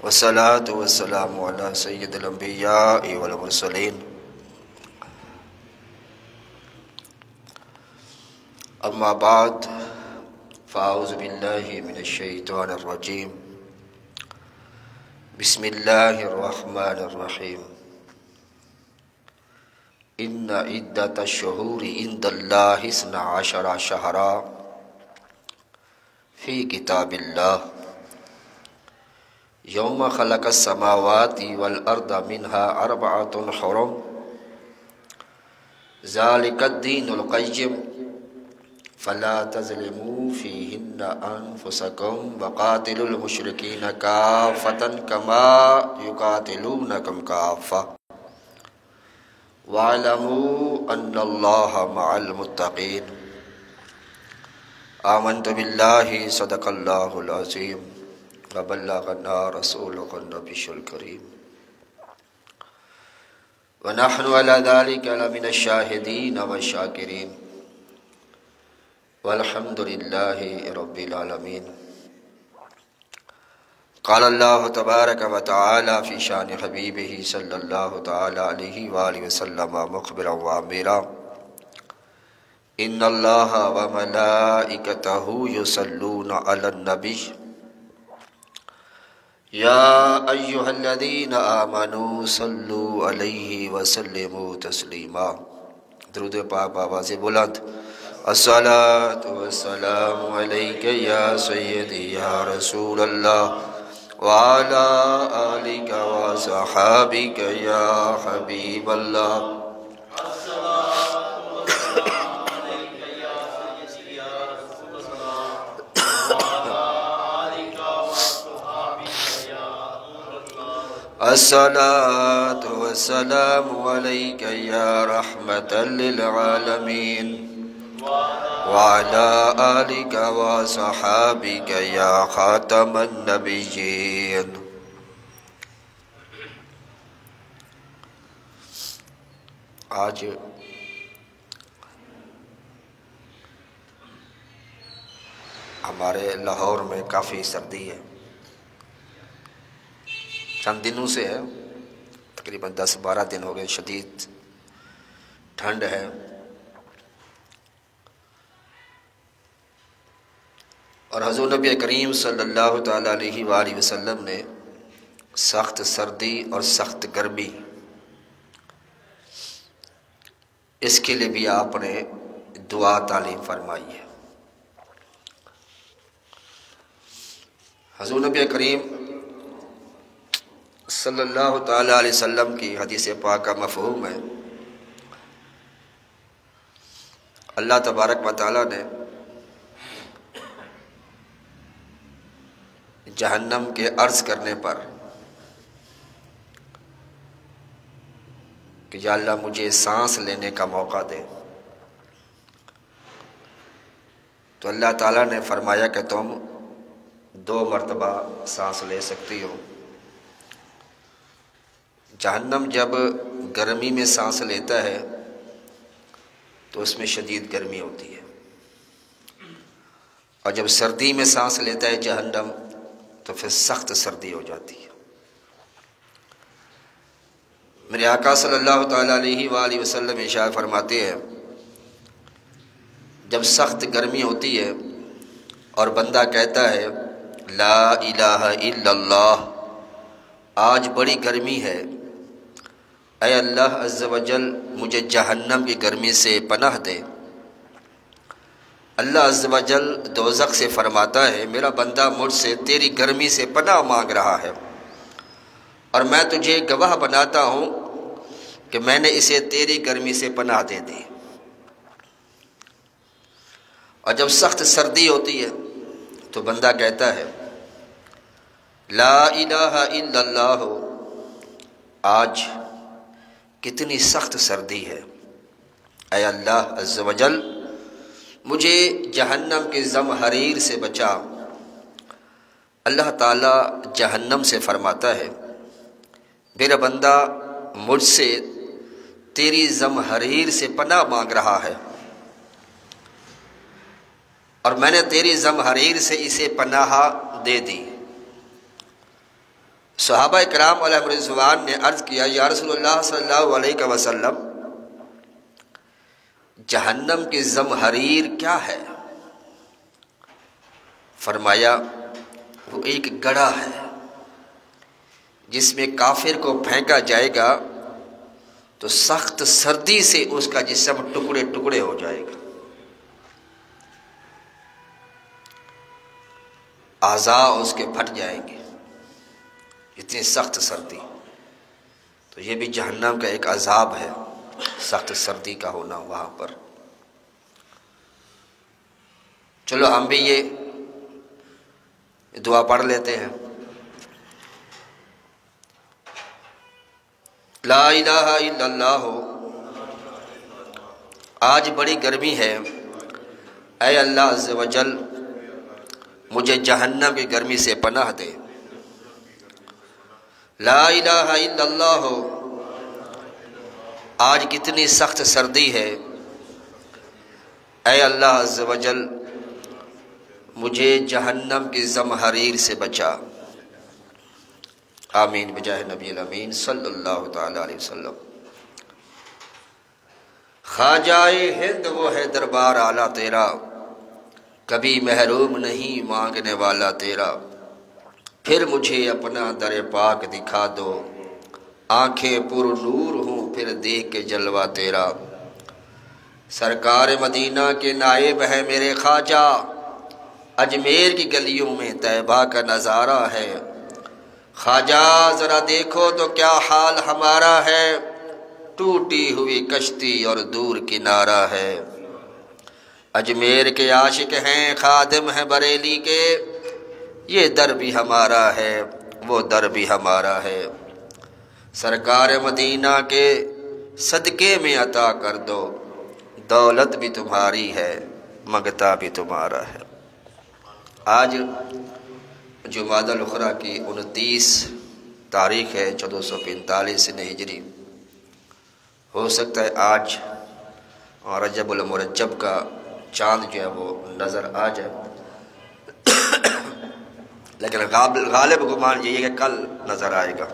والصلاة والسلام على سید الانبیاء والمرسلین اما بعد فاعوذ باللہ من الشیطان الرجیم بسم اللہ الرحمن الرحیم ان عدۃ الشہور عند اللہ 12 شہرا فی کتاب اللہ یوم خلق السماوات والارض منها 4 حرم ذلك الدین القیم فلا تظلموا فیہن انفسکم وقاتلوا المشرکین کافۃ کما یقاتلونکم کافۃ واعلموا ان اللہ مع المتقین آمنت باللہ صدق اللہ العظیم وبلغنا رسولہ النبی الکریم ونحن على ذلك لمن الشاہدین والشاکرین والحمد للہ رب العالمین قال اللہ تبارک و تعالی فی شان حبیبہ صلی اللہ تعالی علیہ وآلہ وسلم مخبرا وآمرا ان اللہ وملائکتہ یصلون علی النبی یا ایہا الذین آمنوا صلوا علیہ وسلموا تسلیما درود پاک آواز بلند الصلاة والسلام علیک یا سیدی یا رسول اللہ وعلا آلک وصحابک یا حبیب اللہ الصلاة والسلام علیک یا رحمة للعالمین وعلى آلک وصحابک یا خاتم النبیین آج ہمارے لاہور میں کافی سردی ہے، چند دنوں سے ہے، تقریباً 10-12 دن ہو گئے، شدید ٹھنڈ ہے اور حضور نبی کریم صلی اللہ تعالیٰ علیہ وآلہ وسلم نے سخت سردی اور سخت گرمی اس کے لیے بھی آپ نے دعا تعلیم فرمائی ہے۔ حضور نبی کریم صلی اللہ تعالیٰ علیہ وسلم کی حدیث پاک کا مفہوم ہے، اللہ تبارک و تعالیٰ نے جہنم کے عرض کرنے پر کہ یا اللہ مجھے سانس لینے کا موقع دے، تو اللہ تعالیٰ نے فرمایا کہ تم 2 مرتبہ سانس لے سکتی ہو۔ جہنم جب گرمی میں سانس لیتا ہے تو اس میں شدید گرمی ہوتی ہے، اور جب سردی میں سانس لیتا ہے جہنم تو پھر سخت سردی ہو جاتی ہے۔ میرے آقا صلی اللہ تعالیٰ علیہ وآلہ وسلم ارشاد فرماتے ہیں جب سخت گرمی ہوتی ہے اور بندہ کہتا ہے لا الہ الا اللہ، آج بڑی گرمی ہے، اے اللہ عز و جل مجھے جہنم کی گرمی سے پناہ دے، اللہ عز و جل دوزخ سے فرماتا ہے میرا بندہ مجھ سے تیری گرمی سے پناہ مانگ رہا ہے، اور میں تجھے گواہ بناتا ہوں کہ میں نے اسے تیری گرمی سے پناہ دے دی۔ اور جب سخت سردی ہوتی ہے تو بندہ کہتا ہے لا الہ الا اللہ، آج کتنی سخت سردی ہے، اے اللہ عز و جل مجھے جہنم کے زمہریر سے بچا۔ اللہ تعالیٰ جہنم سے فرماتا ہے میرا بندہ مجھ سے تیری زمہریر سے پناہ مانگ رہا ہے، اور میں نے تیری زمہریر سے اسے پناہ دے دی۔ صحابہ کرام علیہ رضوان نے عرض کیا یا رسول اللہ صلی اللہ علیہ وسلم جہنم کی زمہریر کیا ہے؟ فرمایا وہ ایک گڑھا ہے جس میں کافر کو پھینکا جائے گا تو سخت سردی سے اس کا جسم ٹکڑے ٹکڑے ہو جائے گا، اعضاء اس کے پھٹ جائیں گے، اتنی سخت سردی۔ تو یہ بھی جہنم کا ایک عذاب ہے، سخت سردی کا ہونا وہاں پر۔ چلو ہم بھی یہ دعا پڑھ لیتے ہیں، لا الہ الا اللہ۔ آج بڑی گرمی ہے، اے اللہ عز و جل مجھے جہنم کی گرمی سے پناہ دے۔ لا الہ الا اللہ، آج کتنی سخت سردی ہے، اے اللہ عز و جل مجھے جہنم کی زمہریر سے بچا۔ آمین بجاہ نبی الامین صلی اللہ تعالی علیہ وسلم۔ خواجہ ہند وہ ہے دربار اعلیٰ تیرا، کبھی محروم نہیں مانگنے والا تیرا۔ پھر مجھے اپنا در پاک دکھا دو، آنکھیں پر نور ہوں پھر دیکھ کے جلوہ تیرا۔ سرکار مدینہ کے نائب ہے میرے خواجہ، اجمیر کی گلیوں میں طیبہ کا نظارہ ہے۔ خواجہ ذرا دیکھو تو کیا حال ہمارا ہے، ٹوٹی ہوئی کشتی اور دور کنارہ ہے۔ اجمیر کے عاشق ہیں، خادم ہیں بریلی کے، یہ در بھی ہمارا ہے وہ در بھی ہمارا ہے۔ سرکار مدینہ کے صدقے میں عطا کر دو، دولت بھی تمہاری ہے منگتا بھی تمہارا ہے۔ آج جمادی الاخری کی 29 تاریخ ہے 1445 ہجری۔ ہو سکتا ہے آج رجب المرجب کا چاند جو ہے وہ نظر آ جائے، لیکن غالب گمان یہ ہے کہ کل نظر آئے گا۔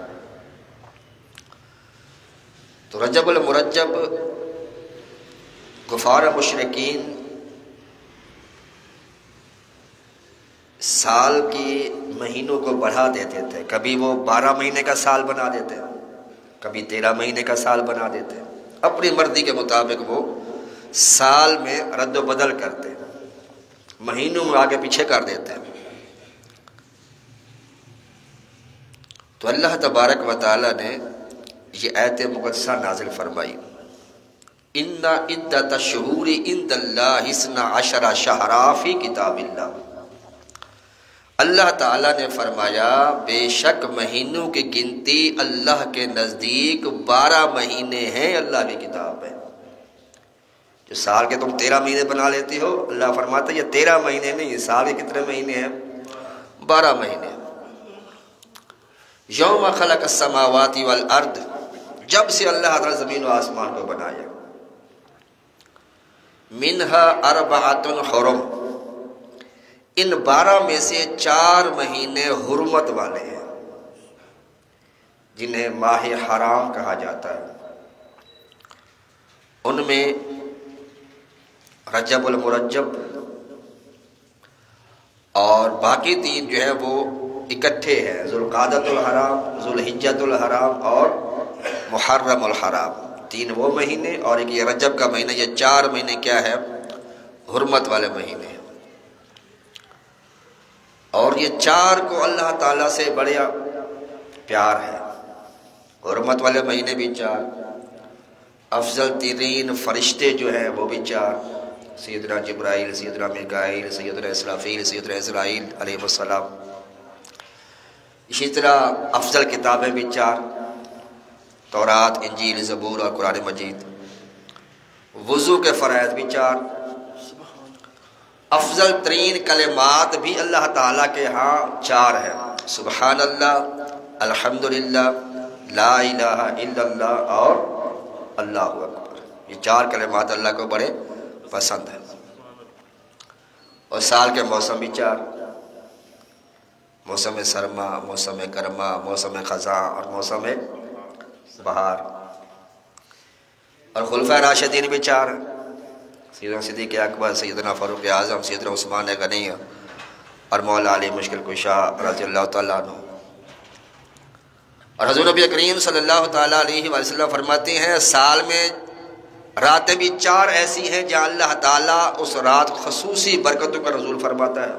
تو رجب المرجب کفار مشرکین سال کی مہینوں کو بڑھا دیتے تھے، کبھی وہ 12 مہینے کا سال بنا دیتے، کبھی 13 مہینے کا سال بنا دیتے، اپنی مرضی کے مطابق وہ سال میں رد و بدل کرتے، مہینوں میں آگے پیچھے کر دیتے۔ تو اللہ تبارک و تعالی نے یہ آیت مقدسہ نازل فرمائی، ان عدۃ الشہور عند اللہ 12 شہرا فی کتاب اللہ۔ اللہ تعالیٰ نے فرمایا بے شک مہینوں کی گنتی اللہ کے نزدیک 12 مہینے ہیں، اللہ کی کتاب ہے۔ جو سال کے تم 13 مہینے بنا لیتی ہو، اللہ فرماتا ہے یہ 13 مہینے نہیں، سال کے کتنے مہینے ہیں؟ 12 مہینے۔ یوم خلق السماوات والارض، جب سے اللہ تعالیٰ زمین و آسمان کو بنایا، منہا 4 حرم، ان 12 میں سے 4 مہینے حرمت والے ہیں جنہیں ماہ حرام کہا جاتا ہے۔ ان میں رجب المرجب اور باقی 3 جو ہے وہ اکٹھے ہیں، ذوالقعدۃ الحرام، ذوالحجۃ الحرام اور محرم الحرام، 3 وہ مہینے، اور ایک یہ رجب کا مہینہ، یہ 4 مہینے کیا ہے؟ حرمت والے مہینے۔ اور یہ 4 کو اللہ تعالیٰ سے بڑا پیار ہے، حرمت والے مہینے بھی 4، افضل ترین فرشتے جو ہیں وہ بھی 4، سیدنا جبرائیل، سیدنا میکائیل، سیدنا اسرافیل، سیدنا اسرائیل علیہ السلام۔ اسی طرح افضل کتابیں بھی 4، تورات، انجیل، زبور اور قرآن مجید۔ وضو کے فرائض بھی 4، افضل ترین کلمات بھی اللہ تعالیٰ کے ہاں 4 ہیں، سبحان اللہ، الحمدللہ، لا الہ الا اللہ اور اللہ اکبر۔ یہ 4 کلمات اللہ کو بڑے پسند ہیں۔ اور سال کے موسم بھی 4، موسم سرما، موسم گرما، موسم خزاں اور موسم بہار۔ اور خلفائے راشدین بھی 4، سیدنا صدیق اکبر، سیدنا فاروق اعظم، سیدنا عثمان غنی اور مولا علی مشکل کشا رضی اللہ تعالیٰ عنہ۔ اور حضور نبی کریم صلی اللہ تعالیٰ علیہ وسلم فرماتے ہیں سال میں راتیں بھی 4 ایسی ہیں جہاں اللہ تعالیٰ اس رات خصوصی برکتوں کا نزول فرماتا ہے۔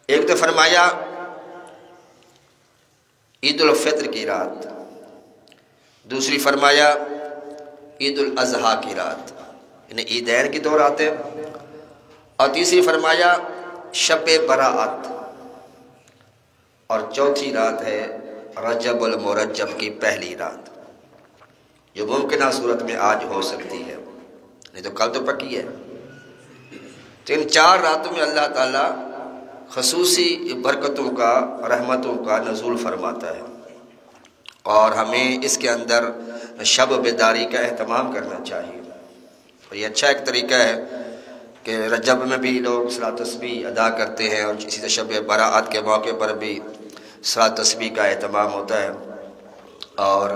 ایک تو فرمایا عید الفطر کی رات، دوسری فرمایا عید الاضحیٰ کی رات، یعنی عیدین کی 2 راتیں، اور تیسری فرمایا شب برات، اور چوتھی رات ہے رجب المرجب کی پہلی رات، جو ممکنہ صورت میں آج ہو سکتی ہے، نہیں تو کل تو پکی ہے۔ تو ان 4 راتوں میں اللہ تعالیٰ خصوصی برکتوں کا، رحمتوں کا نزول فرماتا ہے، اور ہمیں اس کے اندر شب بیداری کا اہتمام کرنا چاہیے۔ اور یہ اچھا ایک طریقہ ہے کہ رجب میں بھی لوگ صلاۃ تسبیح ادا کرتے ہیں، اور اسی طرح شب برات کے موقع پر بھی صلاۃ تسبیح کا اہتمام ہوتا ہے، اور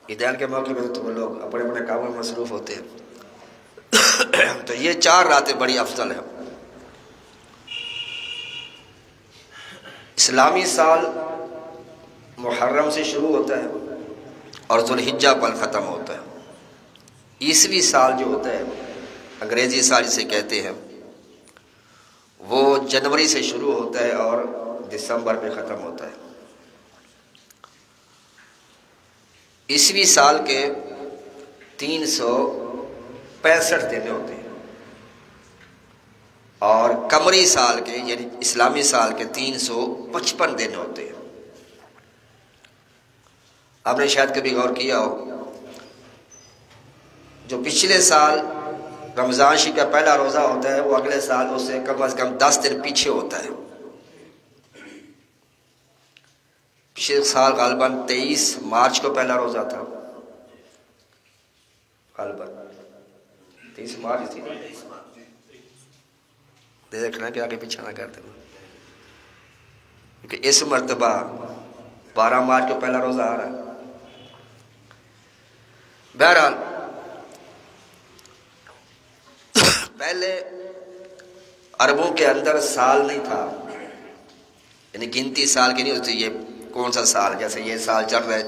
عیدین کے موقع پر تو لوگ اپنے اپنے کاموں میں مصروف ہوتے ہیں۔ تو یہ 4 راتیں بڑی افضل ہیں۔ اسلامی سال محرم سے شروع ہوتا ہے اور ذوالحجہ پر ختم ہوتا ہے۔ عیسوی سال جو ہوتا ہے، انگریزی سال جسے کہتے ہیں، وہ جنوری سے شروع ہوتا ہے اور دسمبر میں ختم ہوتا ہے۔ عیسوی سال کے 365 دن ہوتے ہیں، اور قمری سال کے یعنی اسلامی سال کے 355 دن ہوتے ہیں۔ آپ نے شاید کبھی غور کیا ہو، جو پچھلے سال رمضان شریف کا پہلا روزہ ہوتا ہے وہ اگلے سال اس سے کم از کم 10 دن پیچھے ہوتا ہے۔ پچھلے سال غالباً 23 مارچ کو پہلا روزہ تھا، غالباً 23 مارچ تھی، دیکھنا کہ آگے پیچھے نہ کرتے، کیونکہ اس مرتبہ 12 مارچ کو پہلا روزہ آ رہا ہے۔ بہرحال پہلے عربوں کے اندر سال نہیں تھا، یعنی گنتی سال کی نہیں ہوتی، یہ کون سا سال، جیسے یہ سال چل رہا ہے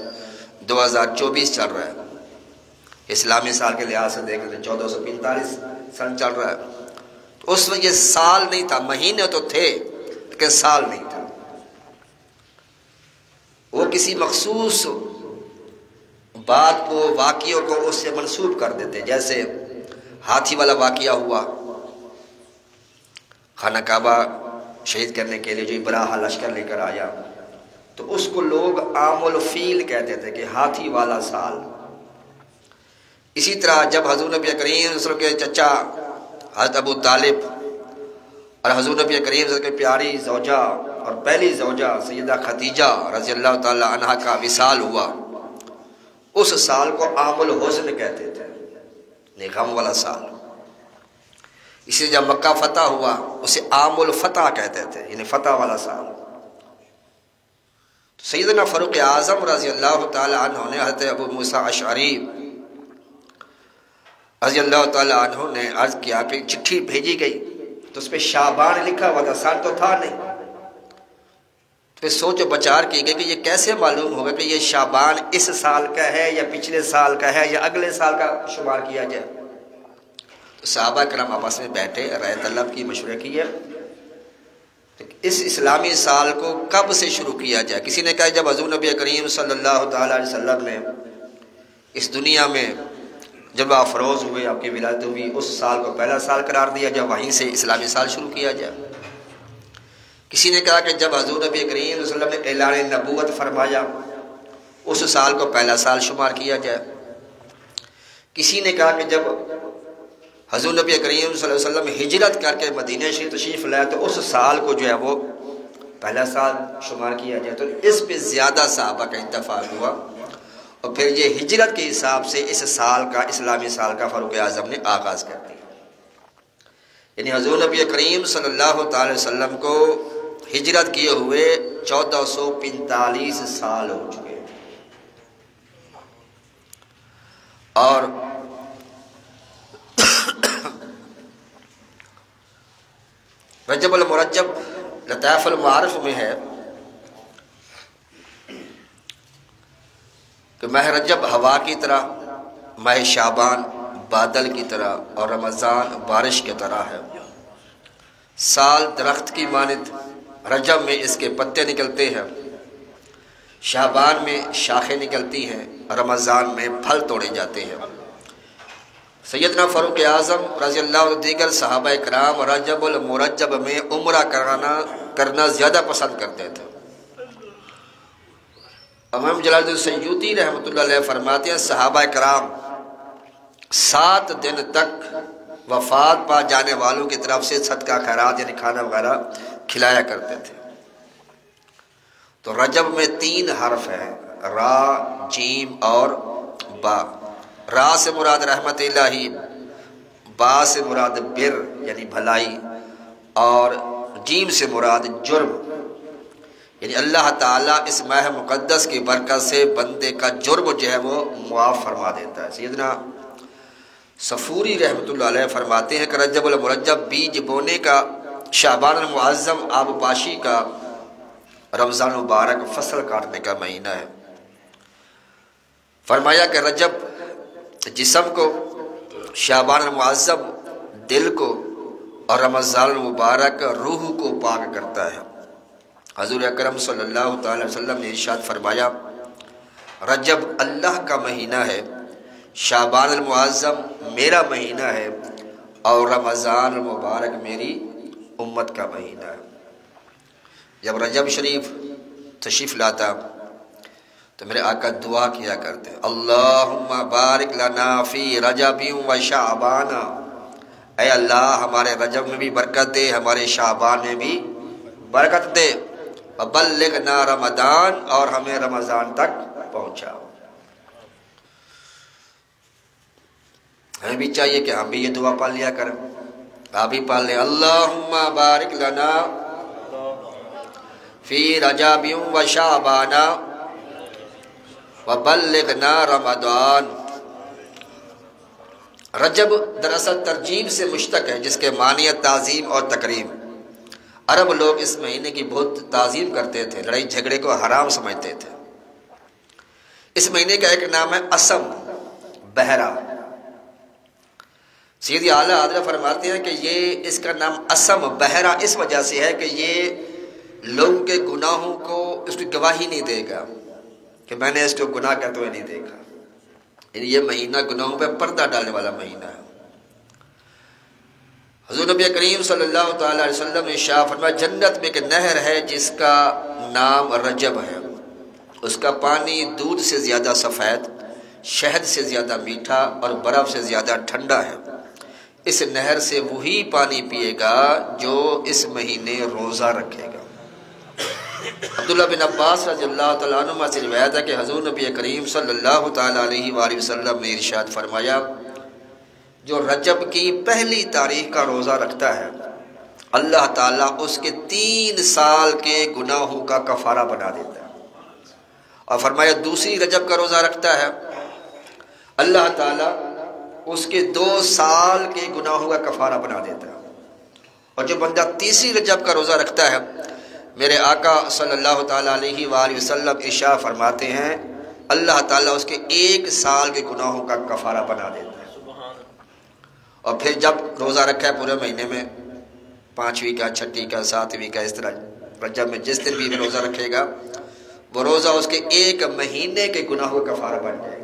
2024 چل رہا ہے، اسلامی سال کے لحاظ سے دیکھ لیں 1445 سن چل رہا ہے، تو اس میں یہ سال نہیں تھا، مہینے تو تھے لیکن سال نہیں تھا۔ وہ کسی مخصوص بات کو، واقعوں کو اس سے منسوب کر دیتے، جیسے ہاتھی والا واقعہ ہوا، خانہ کعبہ شہید کرنے کے لیے جو ابراہہ لشکر لے کر آیا، تو اس کو لوگ عام الفیل کہتے تھے کہ ہاتھی والا سال۔ اسی طرح جب حضور نبی کریم صلی اللہ علیہ وسلم کے چچا حضرت ابو طالب اور حضور نبی کریم صلی اللہ علیہ وسلم کی پیاری زوجہ اور پہلی زوجہ سیدہ خدیجہ رضی اللہ تعالی عنہا کا وصال ہوا، اس سال کو عام الحزن کہتے تھے، یعنی غم والا سال۔ اسی لیے جب مکہ فتح ہوا اسے عام الفتح کہتے تھے، یعنی فتح والا سال۔ سیدنا فاروق اعظم رضی اللہ تعالی عنہ نے حضرت ابو موسیٰ اشعری رضی اللہ تعالی عنہ نے عرض کیا کہ چٹھی بھیجی گئی تو اس پہ شعبان لکھا ہوا تھا، سال تو تھا نہیں۔ پھر سوچ و بچار کی گئی کہ یہ کیسے معلوم ہوگا کہ یہ شعبان اس سال کا ہے یا پچھلے سال کا ہے یا اگلے سال کا شمار کیا جائے۔ تو صحابہ کرام آپس میں بیٹھے، رائے طلب کی، مشورہ کیے اس اسلامی سال کو کب سے شروع کیا جائے۔ کسی نے کہا جب حضور نبی کریم صلی اللہ تعالی علیہ وسلم نے اس دنیا میں جب افروز ہوئے، آپ کی ولادت ہوئی، اس سال کو پہلا سال قرار دیا جائے، وہیں سے اسلامی سال شروع کیا جائے۔ کسی نے کہا کہ جب حضور نبی کریم صلی اللہ علیہ وسلم نے اعلان نبوت فرمایا اس سال کو پہلا سال شمار کیا جائے۔ کسی نے کہا کہ جب حضور نبی کریم صلی اللہ علیہ وسلم ہجرت کر کے مدینہ شریف تشریف لائے تو اس سال کو جو ہے وہ پہلا سال شمار کیا جائے۔ تو اس پہ زیادہ صحابہ کا اتفاق ہوا، اور پھر یہ ہجرت کے حساب سے اس سال کا، اسلامی سال کا فاروق اعظم نے آغاز کر دیا۔ یعنی حضور نبی کریم صلی اللہ تعالی وسلم کو ہجرت کیے ہوئے 1445 سال ہو چکے، اور رجب المرجب لطائف المعارف میں ہے کہ ماہ رجب ہوا کی طرح، ماہ شعبان بادل کی طرح، اور رمضان بارش کی طرح ہے۔ سال درخت کی مانند، رجب میں اس کے پتے نکلتے ہیں، شعبان میں شاخیں نکلتی ہیں، رمضان میں پھل توڑے جاتے ہیں۔ سیدنا فاروق اعظم رضی اللہ عنہ دیگر صحابہ کرام رجب المرجب میں عمرہ کرنا زیادہ پسند کرتے تھے۔ امام جلال الدین سیوطی رحمۃ اللہ علیہ فرماتے ہیں صحابہ کرام 7 دن تک وفات پا جانے والوں کی طرف سے صدقہ خیرات یعنی کھانا وغیرہ کھلایا کرتے تھے۔ تو رجب میں 3 حرف ہیں، را، جیم اور با۔ را سے مراد رحمت الہی، با سے مراد بر یعنی بھلائی، اور جیم سے مراد جرم، یعنی اللہ تعالیٰ اس ماہ مقدس کی برکت سے بندے کا جرم جو ہے وہ معاف فرما دیتا ہے۔ سیدنا صفوری رحمۃ اللہ علیہ فرماتے ہیں کہ رجب المرجب بیج بونے کا، شعبان المعظم آب پاشی کا، رمضان مبارک فصل کاٹنے کا مہینہ ہے۔ فرمایا کہ رجب جسم کو، شعبان المعظم دل کو، اور رمضان المبارک روح کو پاک کرتا ہے۔ حضور اکرم صلی اللہ تعالی وسلم نے ارشاد فرمایا رجب اللہ کا مہینہ ہے، شعبان المعظم میرا مہینہ ہے، اور رمضان المبارک میری امت کا مہینہ ہے۔ جب رجب شریف تشریف لاتا تو میرے آقا دعا کیا کرتے ہیں اللہم بارک لنا فی رجب و شعبان، اے اللہ ہمارے رجب میں بھی برکت دے، ہمارے شعبان میں بھی برکت دے، وبلغنا رمضان، اور ہمیں رمضان تک پہنچاؤ۔ ہمیں بھی چاہیے کہ ہم بھی یہ دعا پڑھ لیا کریں، آپ بھی پڑھ لیں اللہم بارک لنا فی رجب و شعبان وبلغنا رمضان۔ رجب دراصل ترجیب سے مشتق ہے جس کے معنی تعظیم اور تکریم۔ عرب لوگ اس مہینے کی بہت تعظیم کرتے تھے، لڑائی جھگڑے کو حرام سمجھتے تھے۔ اس مہینے کا ایک نام ہے اسم، بہرا۔ سیدی اعلیٰ حضرت فرماتے ہیں کہ یہ اس کا نام اسم بہرا اس وجہ سے ہے کہ یہ لوگوں کے گناہوں کو اس کی گواہی نہیں دے گا کہ میں نے اس کو گناہ کرتے ہوئے نہیں دیکھا، یعنی یہ مہینہ گناہوں پہ پردہ ڈالنے والا مہینہ ہے۔ حضور نبی کریم صلی اللہ تعالی علیہ وسلم نے ارشاد فرمایا جنت میں ایک نہر ہے جس کا نام رجب ہے، اس کا پانی دودھ سے زیادہ سفید، شہد سے زیادہ میٹھا، اور برف سے زیادہ ٹھنڈا ہے۔ اس نہر سے وہی پانی پیے گا جو اس مہینے روزہ رکھے گا۔ عبداللہ بن عباس رضی اللہ تعالیٰ عنہ سے روایت ہے کہ حضور نبی کریم صلی اللہ تعالیٰ علیہ وآلہ وسلم نے ارشاد فرمایا جو رجب کی پہلی تاریخ کا روزہ رکھتا ہے اللہ تعالیٰ اس کے 3 سال کے گناہوں کا کفارہ بنا دیتا ہے، اور فرمایا دوسری رجب کا روزہ رکھتا ہے اللہ تعالیٰ اس کے 2 سال کے گناہوں کا کفارہ بنا دیتا ہے، اور جو بندہ تیسری رجب کا روزہ رکھتا ہے میرے آقا صلی اللہ تعالیٰ علیہ وآلہ وسلم ارشاد فرماتے ہیں اللہ تعالیٰ اس کے 1 سال کے گناہوں کا کفارہ بنا دیتا ہے۔ اور پھر جب روزہ رکھا ہے پورے مہینے میں 5ویں کا، 6ٹی کا، 7ویں کا، اس طرح رجب میں جس دن بھی روزہ رکھے گا وہ روزہ اس کے 1 مہینے کے گناہوں کا کفارہ بن جائے گا۔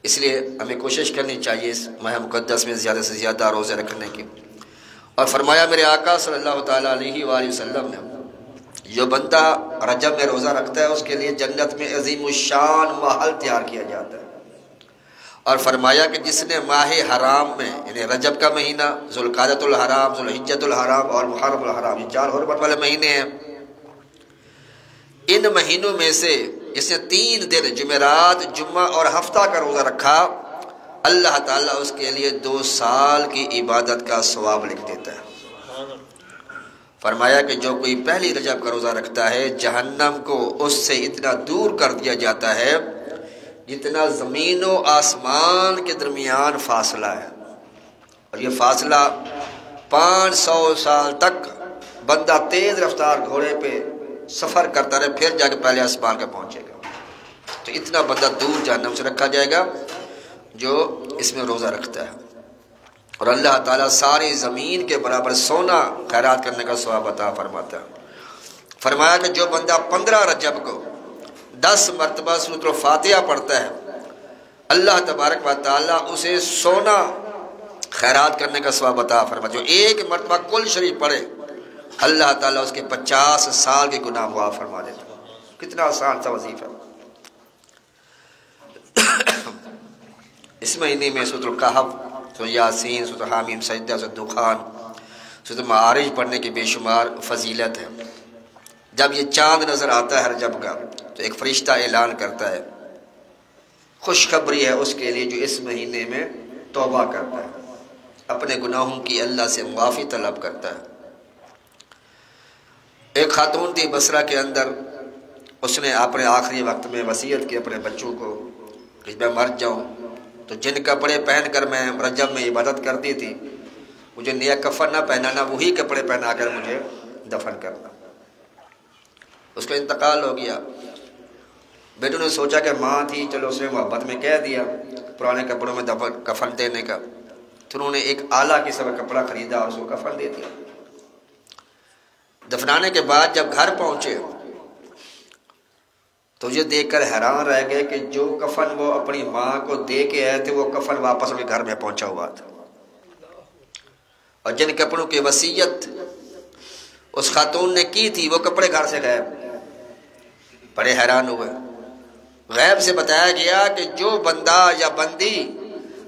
اس لیے ہمیں کوشش کرنی چاہیے اس ماہ مقدس میں زیادہ سے زیادہ روزے رکھنے کی۔ اور فرمایا میرے آقا صلی اللہ تعالیٰ علیہ وآلہ وسلم نے جو بندہ رجب میں روزہ رکھتا ہے اس کے لیے جنت میں عظیم الشان محل تیار کیا جاتا ہے، اور فرمایا کہ جس نے ماہ حرام میں یعنی رجب کا مہینہ، ذوالقعدۃ الحرام، ذوالحجۃ الحرام اور محرم الحرام، یہ 4 حرمت والے مہینے ہیں، ان مہینوں میں سے جس نے 3 دن جمعرات، جمعہ اور ہفتہ کا روزہ رکھا اللہ تعالیٰ اس کے لیے 2 سال کی عبادت کا ثواب لکھ دیتا ہے۔ فرمایا کہ جو کوئی پہلی رجب کا روزہ رکھتا ہے جہنم کو اس سے اتنا دور کر دیا جاتا ہے جتنا زمین و آسمان کے درمیان فاصلہ ہے، اور یہ فاصلہ 500 سال تک بندہ تیز رفتار گھوڑے پہ سفر کرتا رہے پھر جا کے پہلے آسمان کا پہنچے گا۔ تو اتنا بندہ دور جہنم سے رکھا جائے گا جو اس میں روزہ رکھتا ہے، اور اللہ تعالیٰ ساری زمین کے برابر سونا خیرات کرنے کا ثواب عطا فرماتا ہے۔ فرمایا کہ جو بندہ 15 رجب کو 10 مرتبہ سورۃ الفاتحہ پڑھتا ہے اللہ تبارک و تعالیٰ اسے سونا خیرات کرنے کا ثواب عطا فرماتا ہے۔ جو 1 مرتبہ کل شریف پڑھے اللہ تعالیٰ اس کے 50 سال کے گناہ معاف فرما دیتا ہے۔ کتنا آسان سا وظیفہ۔ اس مہینے میں سورۃ الکہف، سورۃ یاسین، سورۃ حامیم، سجدہ، سورۃ دخان، سورۃ معارج پڑھنے کی بے شمار فضیلت ہے۔ جب یہ چاند نظر آتا ہے رجب کا تو ایک فرشتہ اعلان کرتا ہے، خوشخبری ہے اس کے لیے جو اس مہینے میں توبہ کرتا ہے، اپنے گناہوں کی اللہ سے معافی طلب کرتا ہے۔ ایک خاتون تھی بصرہ کے اندر، اس نے اپنے آخری وقت میں وصیت کی اپنے بچوں کو کہ میں مر جاؤں تو جن کپڑے پہن کر میں رجب میں عبادت کرتی تھی مجھے نیا کفن نہ پہنانا، وہی کپڑے پہنا کر مجھے دفن کرنا۔ اس کا انتقال ہو گیا۔ بیٹوں نے سوچا کہ ماں تھی، چلو اس نے محبت میں کہہ دیا پرانے کپڑوں میں کفن دینے کا، تو انہوں نے ایک اعلیٰ قسم کا کپڑا خریدا اور اس کو کفن دے دیا۔ دفنانے کے بعد جب گھر پہنچے تو یہ دیکھ کر حیران رہ گئے کہ جو کفن وہ اپنی ماں کو دے کے آئے تھے وہ کفن واپس ان کے گھر میں پہنچا ہوا تھا، اور جن کپڑوں کی وصیت اس خاتون نے کی تھی وہ کپڑے گھر سے غائب۔ بڑے حیران ہوئے۔ غیب سے بتایا گیا کہ جو بندہ یا بندی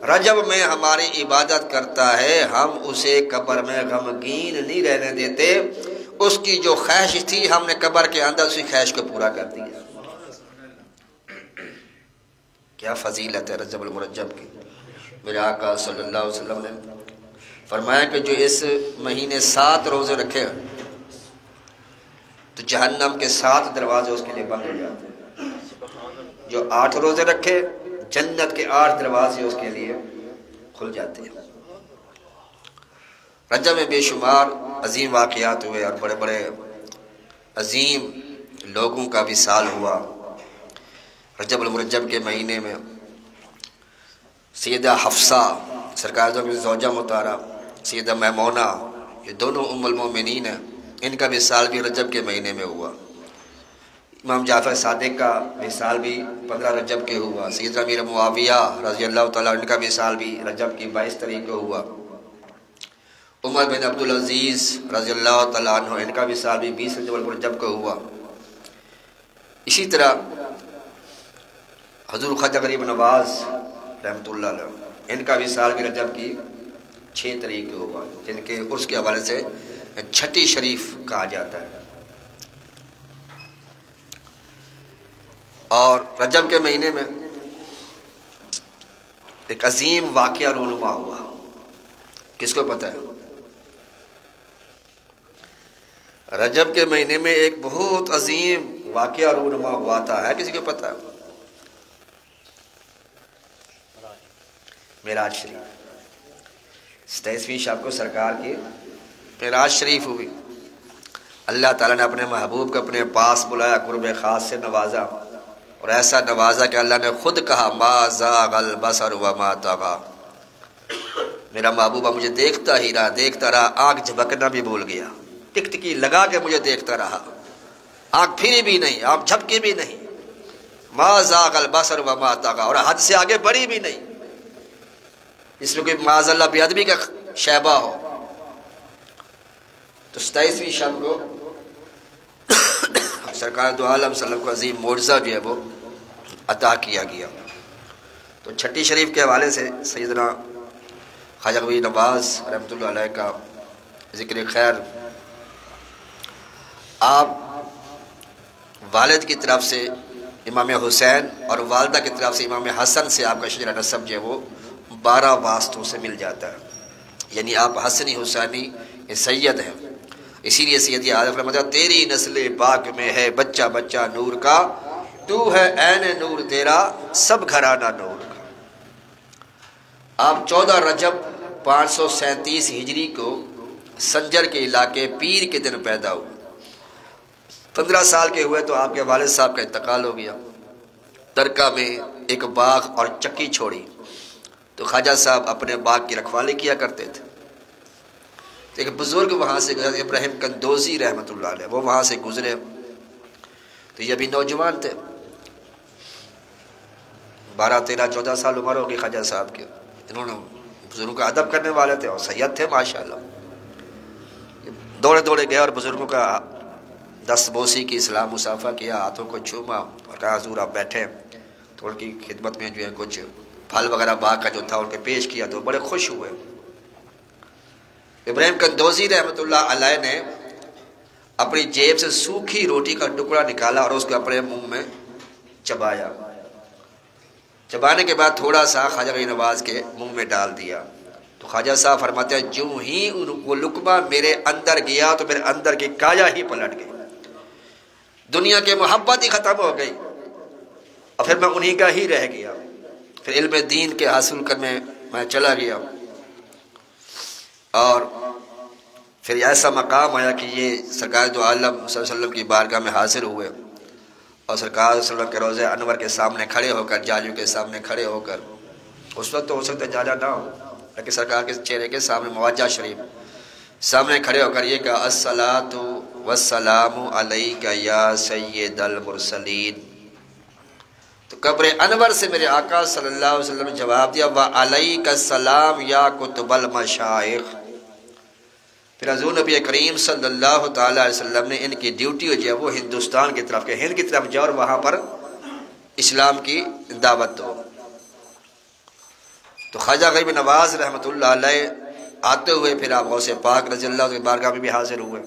رجب میں ہماری عبادت کرتا ہے ہم اسے قبر میں غمگین نہیں رہنے دیتے، اس کی جو خواہش تھی ہم نے قبر کے اندر اسی خواہش کو پورا کر دیا۔ کیا فضیلت ہے رجب المرجب کی۔ میرے آقا صلی اللہ علیہ وسلم نے فرمایا کہ جو اس مہینے 7 روزے رکھے تو جہنم کے 7 دروازے اس کے لیے بند ہو جاتے ہیں۔ جو 8 روزے رکھے جنت کے 8 دروازے اس کے لیے کھل جاتے ہیں۔ رجب میں بے شمار عظیم واقعات ہوئے اور بڑے بڑے عظیم لوگوں کا وصال ہوا۔ رجب المرجب کے مہینے میں سیدہ حفصہ سرکار کی زوجہ مطہرہ، سیدہ میمونہ، یہ دونوں ام المومنین ہیں، ان کا وصال بھی رجب کے مہینے میں ہوا۔ امام جعفر صادق کا وصال بھی 15 رجب کے ہوا۔ سیدہ امیر معاویہ رضی اللہ تعالیٰ ان کا وصال بھی رجب کی 22 تاریخ کو ہوا۔ عمر بن عبدالعزیز رضی اللہ تعالیٰ عنہ ان کا وصال بھی 20 رجب المرجب کو ہوا۔ اسی طرح حضور خواجہ غریب نواز رحمۃ اللہ علیہ ان کا وصال بھی رجب کی 6 تاریخ کو ہوا، جن کے عرس کے حوالے سے چھٹی شریف کہا جاتا ہے۔ اور رجب کے مہینے میں ایک عظیم واقعہ رونما ہوا، کس کو پتہ ہے؟ رجب کے مہینے میں ایک بہت عظیم واقعہ رونما ہوا تھا، ہے کسی کو پتہ ہے؟ معراج شریف، 27ویں شب کو سرکار کی معراج شریف ہوئی۔ اللہ تعالیٰ نے اپنے محبوب کو اپنے پاس بلایا، قرب خاص سے نوازا، اور ایسا نوازا کہ اللہ نے خود کہا ما زاغ البصر وما طغى، میرا محبوبہ مجھے دیکھتا ہی رہا، دیکھتا رہا، آنکھ جھپکنا بھی بھول گیا، ٹک ٹکی لگا کے مجھے دیکھتا رہا، آنکھ پھری بھی نہیں، آنکھ جھپکی بھی نہیں، ما زاغ البصر وما طغى، اور حد سے آگے بڑھی بھی نہیں، اس میں کوئی معاذ اللہ بے ادبی کا شیبہ ہو۔ تو 27ویں شب کو سرکار دو عالم صلی اللہ علیہ وسلم کو عظیم معجزہ جو ہے وہ عطا کیا گیا۔ تو چھٹی شریف کے حوالے سے سیدنا خواجہ غریب نواز رحمۃ اللہ علیہ کا ذکر خیر، آپ والد کی طرف سے امام حسین اور والدہ کی طرف سے امام حسن سے آپ کا شجرہ نسب جو ہے وہ 12 واسطوں سے مل جاتا ہے، یعنی آپ حسنی حسینی سید ہیں، اسی لیے سید اعظم فرماتا ہے تیری نسل پاک میں ہے بچہ بچہ نور کا، تو ہے عین نور تیرا سب گھرانہ نور کا۔ آپ 14 رجب 537 ہجری کو سنجر کے علاقے پیر کے دن پیدا ہوئے۔ 15 سال کے ہوئے تو آپ کے والد صاحب کا انتقال ہو گیا۔ ترکا میں ایک باغ اور چکی چھوڑی تو خواجہ صاحب اپنے باغ کی رکھوالی کیا کرتے تھے۔ ایک بزرگ وہاں سے گزرے، ابراہیم کندوزی رحمۃ اللہ علیہ، وہ وہاں سے گزرے تو یہ بھی نوجوان تھے، 12 13 14 سال عمر ہوگی خواجہ صاحب کے۔ انہوں نے بزرگوں کا ادب کرنے والے تھے اور سید تھے ماشاءاللہ۔ دوڑے دوڑے گئے اور بزرگوں کا دست بوسی کی، سلام مصافحہ کیا، ہاتھوں کو چوما اور کہا حضور آپ بیٹھیں، تو ان کی خدمت میں جو ہے کچھ پھل وغیرہ باغ کا جو تھا ان کے پیش کیا تو بڑے خوش ہوئے۔ ابراہیم کندوزی رحمۃ اللہ علیہ نے اپنی جیب سے سوکھی روٹی کا ٹکڑا نکالا اور اس کو اپنے منہ میں چبایا، چبانے کے بعد تھوڑا سا خواجہ غریب نواز کے منہ میں ڈال دیا تو خواجہ صاحب فرماتے ہیں جو ہی وہ لقمہ میرے اندر گیا تو میرے اندر کی کایا ہی پلٹ گئی، دنیا کی محبت ہی ختم ہو گئی اور پھر میں انہی کا ہی رہ گیا۔ پھر علم دین کے حاصل کرنے میں چلا گیا اور پھر ایسا مقام آیا کہ یہ سرکار دو عالم صلی اللہ علیہ وسلم کی بارگاہ میں حاضر ہوئے اور سرکار صلی اللہ علیہ وسلم کے روضہ انور کے سامنے کھڑے ہو کر، جالیوں کے سامنے کھڑے ہو کر، اس وقت تو ہو سکتا ہے جالا نہ ہو لیکن سرکار کے چہرے کے سامنے مواجہ شریف سامنے کھڑے ہو کر یہ کہا الصلاۃ والسلام علیک یا سید المرسلین۔ تو قبر انور سے میرے آقا صلی اللہ علیہ وسلم نے جواب دیا وعلیک السلام یا کتب المشائخ۔ پھر حضور نبی کریم صلی اللہ تعالی علیہ وسلم نے ان کی ڈیوٹی ہو جائے وہ ہندوستان کی طرف، کہ ہند کی طرف جاؤ اور وہاں پر اسلام کی دعوت دو۔ تو خواجہ غریب نواز رحمۃ اللہ علیہ آتے ہوئے پھر آپ غوث پاک رضی اللہ عنہ کی بارگاہ میں بھی حاضر ہوئے۔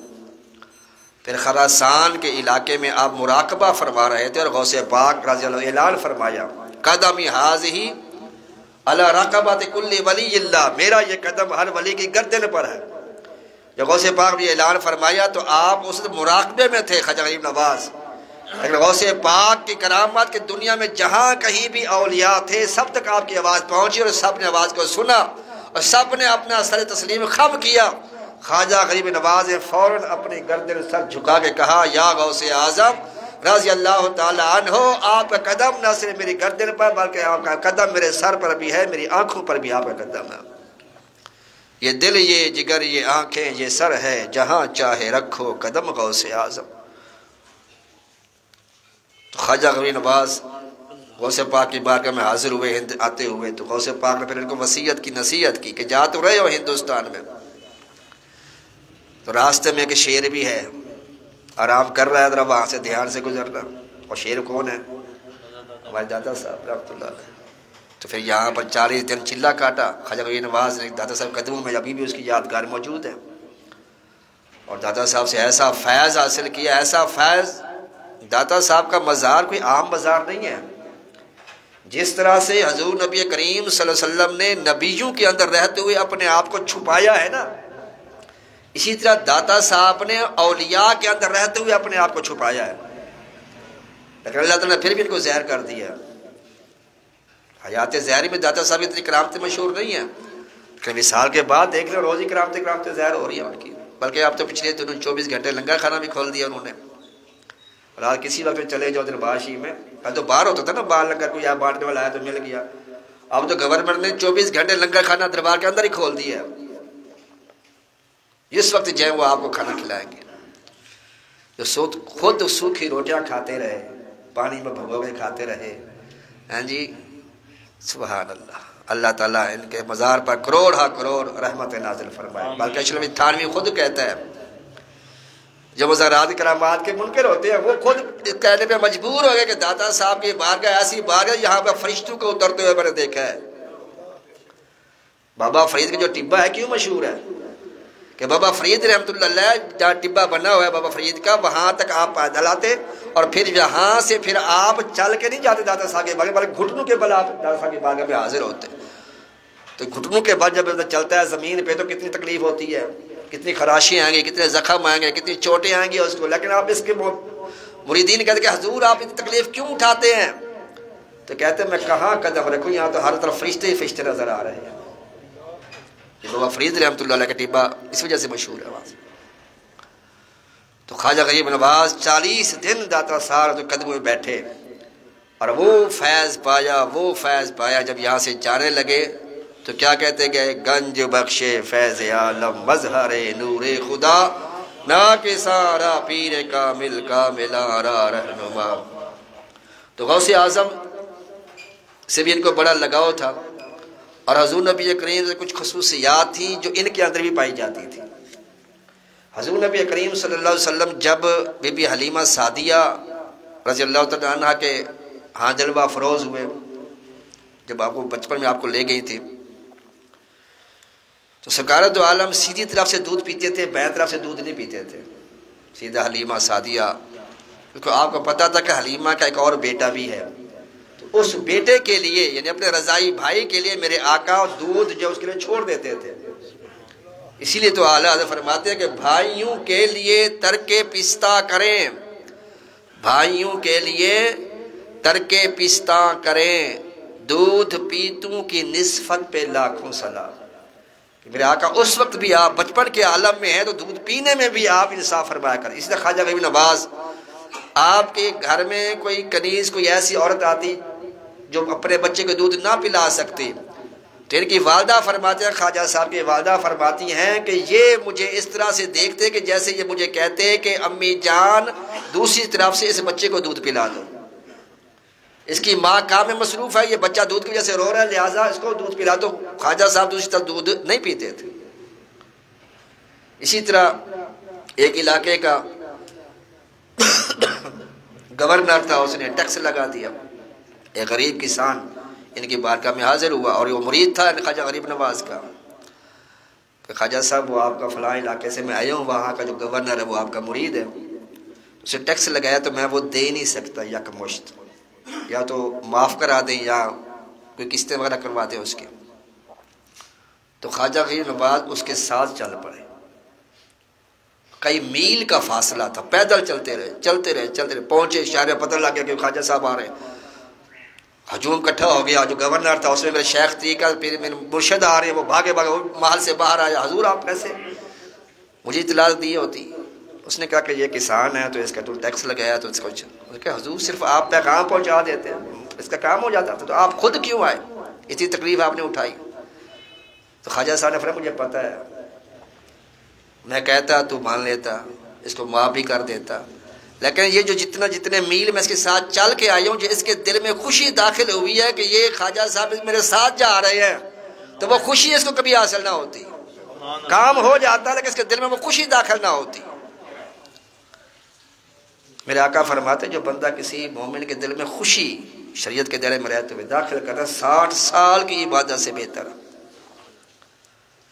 پھر خراسان کے علاقے میں آپ مراقبہ فرما رہے تھے اور غوث پاک رضی اللہ عنہ اعلان فرمایا قدمی حاضی علی رقبۃ کل ولی اللہ، میرا یہ قدم ہر ولی کی گردن پر ہے۔ جب غوث پاک نے اعلان فرمایا تو آپ اس مراقبے میں تھے خواجہ غریب نواز، لیکن غوث پاک کی کرامات کی دنیا میں جہاں کہیں بھی اولیاء تھے سب تک آپ کی آواز پہنچی اور سب نے آواز کو سنا اور سب نے اپنا سر تسلیم خم کیا۔ خواجہ غریب نواز نے فوراً اپنی گردن سر جھکا کے کہا یا غوث اعظم رضی اللہ تعالی عنہ، آپ کا قدم نہ صرف میری گردن پر بلکہ آپ کا قدم میرے سر پر بھی ہے، میری آنکھوں پر بھی آپ کا قدم ہے۔ یہ دل یہ جگر یہ آنکھیں یہ سر ہے، جہاں چاہے رکھو قدم غوث اعظم۔ تو خواجہ غریب نواز غوث پاک کی بارگاہ میں حاضر ہوئے ہند آتے ہوئے تو غوث پاک نے پھر ان کو وصیت کی نصیحت کی کہ جا تو رہے ہو ہندوستان میں، تو راستے میں ایک شیر بھی ہے، آرام کر رہا ہے، ذرا وہاں سے دھیان سے گزرنا۔ اور شیر کون ہے؟ ہمارے دادا صاحب رحمۃ اللہ علیہ۔ تو پھر یہاں پر 40 دن چلا کاٹا خواجہ غریب نواز نے، دادا صاحب قدموں میں ابھی بھی اس کی یادگار موجود ہے، اور دادا صاحب سے ایسا فیض حاصل کیا، ایسا فیض۔ دادا صاحب کا مزار کوئی عام مزار نہیں ہے، جس طرح سے حضور نبی کریم صلی اللہ علیہ وسلم نے نبیوں کے اندر رہتے ہوئے اپنے آپ کو چھپایا ہے نا، اسی طرح داتا صاحب نے اولیاء کے اندر رہتے ہوئے اپنے آپ کو چھپایا ہے، لیکن اللہ تعالیٰ نے پھر بھی ان کو زہر کر دیا۔ حیات زہری میں داتا صاحب اتنی کرامتیں مشہور نہیں ہیں، لیکن وصال کے بعد دیکھ لیں روزی کرامتیں زہر ہو رہی ہیں ان کی، بلکہ اب تو پچھلے دنوں 24 گھنٹے لنگر خانہ بھی کھول دیا انہوں نے۔ اور آج کسی وقت چلے جاؤ درباشی میں، پہلے تو باہر ہوتا تھا نا، باہر لنگر کوئی یہاں بانٹنے والا آیا تو مل گیا، اب تو گورنمنٹ نے 24 گھنٹے لنگر خانہ دربار کے اندر ہی کھول دیا ہے۔ اس وقت جائیں وہ آپ کو کھانا کھلائیں گے، جو خود سوکھی روٹیاں کھاتے رہے، پانی میں بھگو کے کھاتے رہے، ہاں جی سبحان اللہ۔ اللہ تعالیٰ ان کے مزار پر کروڑ ہا کروڑ رحمت نازل فرمائے۔ بلکہ اشرف تھانوی خود کہتا ہے، جو مزارات کرامات کے منکر ہوتے ہیں وہ خود کہنے پہ مجبور ہو گئے کہ داتا صاحب کی بارگاہ ایسی بارگاہ یہاں پہ فرشتوں کو اترتے ہوئے میں نے دیکھا ہے۔ بابا فرید کا جو ٹبا ہے کیوں مشہور ہے کہ بابا فرید رحمۃ اللہ علیہ جہاں ٹبا بنا ہوا ہے بابا فرید کا، وہاں تک آپ پیدل آتے اور پھر یہاں سے پھر آپ چل کے نہیں جاتے داتا صاحب کے بارگاہ، بلکہ گھٹنوں کے بل آپ داتا صاحب کی بارگاہ میں حاضر ہوتے۔ تو گھٹنوں کے بعد جب چلتا ہے زمین پہ تو کتنی تکلیف ہوتی ہے، کتنی خراشی آئیں گی، کتنے زخم آئیں گے، کتنی چوٹیں آئیں گی اس کو. لیکن آپ اس کے مریدین کہتے ہیں کہ حضور آپ اتنی تکلیف کیوں اٹھاتے ہیں؟ تو کہتے ہیں میں کہاں قدم رکھوں، یہاں تو ہر طرف فرشتے ہی فرشتے نظر آ رہے ہیں. بابا فرید رحمۃ اللہ علیہ کا ٹیبا اس وجہ سے مشہور ہے آواز. تو خواجہ غریب نواز 40 دن داتا سار تو قدموں میں بیٹھے اور وہ فیض پایا. جب یہاں سے جانے لگے تو کیا کہتے گئے؟ گنج بخشے فیض عالم مظہر نور خدا نا کے سارا پیر کامل کا ملارا رہنما. تو غوث اعظم سے بھی ان کو بڑا لگاؤ تھا اور حضور نبی کریم سے کچھ خصوصیات تھیں جو ان کے اندر بھی پائی جاتی تھی. حضور نبی کریم صلی اللہ علیہ وسلم جب بی بی حلیمہ سعدیہ رضی اللہ تعالیٰ عنہ کے ہاں جلوہ افروز ہوئے، جب آپ کو بچپن میں آپ کو لے گئی تھی، تو سرکار دو عالم سیدھی طرف سے دودھ پیتے تھے، بائیں طرف سے دودھ نہیں پیتے تھے. سیدھا حلیمہ سعدیہ، کیونکہ آپ کو پتا تھا کہ حلیمہ کا ایک اور بیٹا بھی ہے، تو اس بیٹے کے لیے یعنی اپنے رضائی بھائی کے لیے میرے آقا دودھ جو اس کے لیے چھوڑ دیتے تھے. اسی لیے تو اعلیٰ حضرت فرماتے ہیں کہ بھائیوں کے لیے ترک پستہ کریں، بھائیوں کے لیے ترک پستہ کریں، دودھ پیتوں کی نسبت پہ لاکھوں سلام. میرے آقا اس وقت بھی آپ بچپن کے عالم میں ہیں تو دودھ پینے میں بھی آپ انصاف فرمایا کریں. اس لیے خواجہ غریب نواز آپ کے گھر میں کوئی کنیز کوئی ایسی عورت آتی جو اپنے بچے کو دودھ نہ پلا سکتی تو ان کی والدہ فرماتے ہیں، خواجہ صاحب کی والدہ فرماتی ہیں کہ یہ مجھے اس طرح سے دیکھتے کہ جیسے یہ مجھے کہتے کہ امی جان دوسری طرف سے اس بچے کو دودھ پلا دو، اس کی ماں کام میں مصروف ہے، یہ بچہ دودھ کی وجہ سے رو رہا ہے، لہٰذا اس کو دودھ پلا دو. خواجہ صاحب دوسری طرف دودھ نہیں پیتے تھے. اسی طرح ایک علاقے کا گورنر تھا، اس نے ٹیکس لگا دیا. ایک غریب کسان ان کی بارگاہ میں حاضر ہوا اور وہ مرید تھا خواجہ غریب نواز کا کہ خواجہ صاحب وہ آپ کا فلاں علاقے سے میں آیا ہوں، وہاں کا جو گورنر ہے وہ آپ کا مرید ہے، اسے ٹیکس لگایا تو میں وہ دے نہیں سکتا، یکمشت یا تو معاف کرا دیں یا کوئی قسطیں وغیرہ کروا دیں اس کی. تو خواجہ غریب نواز اس کے ساتھ چل پڑے. کئی میل کا فاصلہ تھا، پیدل چلتے رہے پہنچے شہر میں، پتہ لگ گیا کہ خواجہ صاحب آ رہے ہیں. ہجوم اکٹھا ہو گیا. جو گورنر تھا اس میں میرے شیخ طریقہ پھر میرے مرشد آ رہے ہیں، وہ بھاگے وہ محل سے باہر آیا. حضور آپ کیسے؟ مجھے اطلاع دی ہوتی. اس نے کہا کہ یہ کسان ہے تو اس کا تو ٹیکس لگایا تو اس کو کہ حضور صرف آپ پیغام پہنچا دیتے ہیں، اس کا کام ہو جاتا تھا، تو آپ خود کیوں آئے؟ اتنی تکلیف آپ نے اٹھائی. تو خواجہ صاحب نے فرمایا مجھے پتہ ہے، میں کہتا تو مان لیتا، اس کو معاف بھی کر دیتا، لیکن یہ جو جتنے میل میں اس کے ساتھ چل کے آئی ہوں، جو اس کے دل میں خوشی داخل ہوئی ہے کہ یہ خواجہ صاحب میرے ساتھ جا رہے ہیں، تو وہ خوشی اس کو کبھی حاصل نہ ہوتی. کام ہو جاتا لیکن اس کے دل میں وہ خوشی داخل نہ ہوتی. میرے آقا فرماتے جو بندہ کسی مومن کے دل میں خوشی شریعت کے دائرے میں رہتے ہوئے داخل کرنا 60 سال کی عبادت سے بہتر ہے.